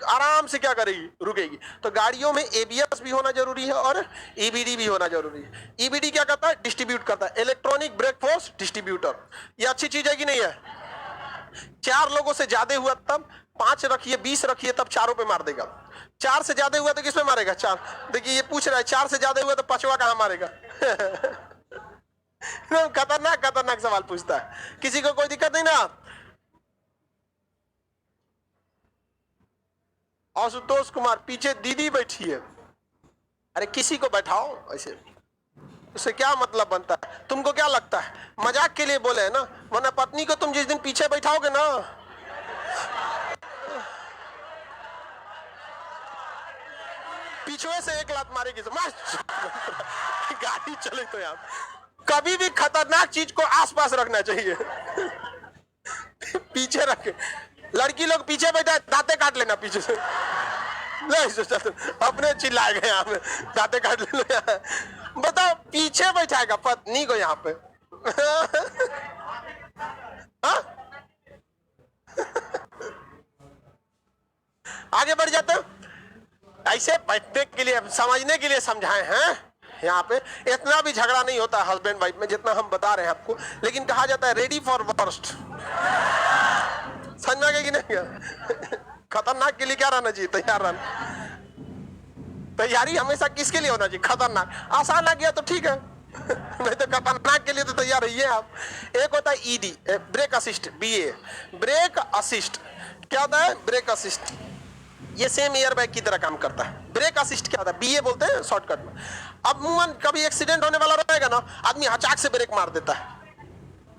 आराम से क्या करेगी? रुकेगी। तो गाड़ियों में एबीएस भी होना जरूरी है और ईबीडी भी होना जरूरी है। ईबीडी क्या करता है? डिस्ट्रीब्यूट करता है, इलेक्ट्रॉनिक ब्रेक फोर्स डिस्ट्रीब्यूटर। ये अच्छी चीज है कि नहीं है? 4 लोगों से ज्यादा हुआ तब 5 रखिए, 20 रखिए, तब चारों पे मार देगा। 4 से ज्यादा हुआ तो किस पे मारेगा? 4। देखिए ये पूछ रहा है 4 से ज्यादा हुआ तो 5वां कहां मारेगा? खतरनाक खतरनाक सवाल पूछता है। किसी को कोई दिक्कत नहीं ना? आशुतोष कुमार, पीछे दीदी बैठी है। अरे किसी को बैठाओ ऐसे, उससे क्या मतलब बनता है? तुमको क्या लगता है मजाक के लिए बोले है ना? वरना पत्नी को तुम जिस दिन पीछे बैठाओगे ना, पीछे से 1 लात मारेगी। गाड़ी चले तो यार कभी भी खतरनाक चीज को आसपास रखना चाहिए। पीछे रखे। लड़की लोग पीछे बैठा, दांते काट लेना पीछे से। अपने चिल्लाए गए यहाँ पे, दांते काट लेना। बताओ पीछे बैठाएगा पत्नी को यहाँ पे। आगे बढ़ जाते हैं। ऐसे बैठने के लिए, समझने के लिए समझाए हैं। यहाँ पे इतना भी झगड़ा नहीं होता हस्बैंड वाइफ में जितना हम बता रहे हैं आपको, लेकिन कहा जाता है रेडी फॉर वर्स्ट। समझ में आ गया कि नहीं? खतरनाक के लिए क्या रहना चाहिए? तैयार रहना। तैयारी हमेशा किसके लिए होना चाहिए? खतरनाक। आसान आ गया तो ठीक है, नहीं तो खतरनाक के लिए तो तैयार रहिए आप। एक होता है ED, brake assist, BA. Brake assist क्या होता है? ब्रेक असिस्ट ये सेम एयर बैग की तरह काम करता है। ब्रेक असिस्ट क्या होता है? बीए बोलते हैं शॉर्टकट में। अब कभी एक्सीडेंट होने वाला रहेगा ना, आदमी अचानक से ब्रेक मार देता है।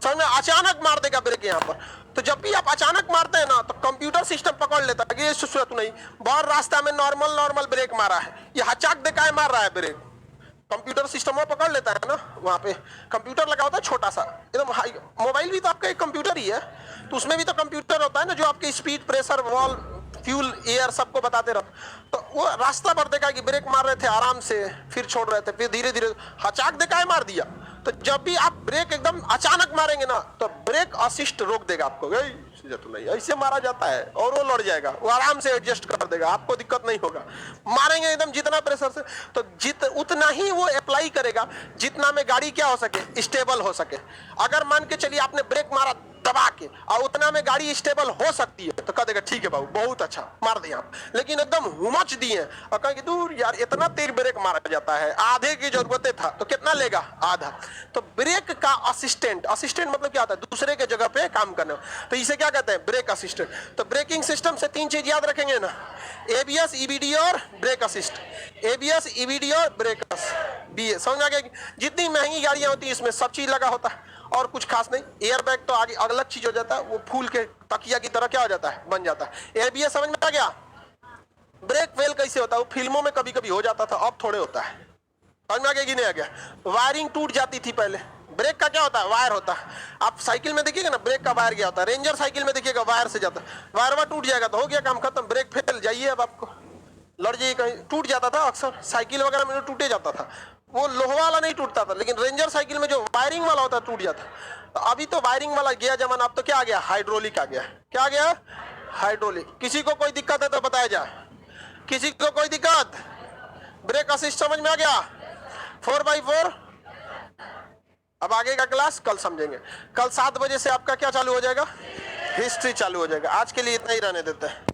समझ में? अचानक मार देगा ब्रेक यहाँ पर। तो जब भी आप अचानक मारते हैं ना, तो कंप्यूटर सिस्टम पकड़ लेता है कि ये सूरत नहीं, बहुत रास्ता में नॉर्मल ब्रेक मारा है, ये अचानक देखाए मार रहा है ब्रेक। कंप्यूटर सिस्टम में पकड़ लेता है ना। वहां पे कंप्यूटर लगा होता है छोटा सा एकदम हाई। मोबाइल भी तो आपका एक कंप्यूटर ही है, तो उसमें भी तो कंप्यूटर होता है ना, जो आपके speed, pressure, wall, fuel, air सबको बताते रहो। तो वो रास्ता भर देखा कि ब्रेक मार रहे थे आराम से, फिर छोड़ रहे थे, फिर धीरे धीरे अचानक देखा है मार दिया। तो जब भी आप ब्रेक एकदम अचानक मारेंगे ना, तो ब्रेक असिस्ट रोक देगा आपको। तो नहीं, ऐसे मारा जाता है और वो लड़ जाएगा, वो आराम से एडजस्ट कर देगा, आपको दिक्कत नहीं होगा। मारेंगे एकदम जितना प्रेशर से, तो उतना ही वो अप्लाई करेगा जितना में गाड़ी क्या हो सके? स्टेबल हो सके। अगर मान के चलिए आपने ब्रेक मारा दबा के और उतना में गाड़ी स्टेबल हो सकती है, तो कह देगा ठीक है बाबू, बहुत अच्छा मार दिया आप। लेकिन एकदम हुमच दिए और कहेंगे दूर यार, इतना तेज ब्रेक मारा जाता है, आधे की जरूरत था, तो कितना लेगा? आधा। तो ब्रेक का असिस्टेंट, असिस्टेंट मतलब क्या होता है? दूसरे के जगह पे काम करना। तो इसे क्या कहते हैं? Brake assistant. तो ब्रेकिंग सिस्टम से 3 चीज याद रखेंगे ना, एबीएस, ईबीडी और ब्रेक असिस्ट। एबीएस, ईबीडी और ब्रेक बीए। समझ आ गया? जितनी महंगी गाड़ियां होती है इसमें सब चीज लगा होता है और कुछ खास नहीं। एयर बैग तो आगे अलग चीज हो जाता है, वो फूल के तकिया की तरह क्या हो जाता है? बन जाता है। एबीएस समझ में आ गया? ब्रेक फेल कैसे होता है? वो फिल्मों में कभी कभी हो जाता था, अब थोड़े होता है। समझ में आ गया कि नहीं आ गया? वायरिंग टूट जाती थी पहले। ब्रेक का क्या होता है? वायर होता है। आप साइकिल में देखिएगा ना, ब्रेक का वायर गया होता है। रेंजर साइकिल में देखिएगा वायर से जाता है। वायर टूट जाएगा तो हो गया काम खत्म, ब्रेक फेल, जाइए अब आपको लड़ जाइए कहीं। टूट जाता था अक्सर साइकिल वगैरह में, टूटे जाता था। वो लोहा वाला नहीं टूटता था, लेकिन रेंजर साइकिल में जो वायरिंग वाला होता है टूट जाता। तो अभी तो वायरिंग वाला गया जमाना, अब तो क्या आ गया? हाइड्रोलिक आ गया। क्या आ गया? हाइड्रोलिक। किसी को कोई दिक्कत है तो बताया जाए। किसी को कोई दिक्कत? ब्रेक असिस्ट समझ में आ गया? 4x4। अब आगे का क्लास कल समझेंगे। कल 7 बजे से आपका क्या चालू हो जाएगा? हिस्ट्री चालू हो जाएगा। आज के लिए इतना ही रहने देते हैं।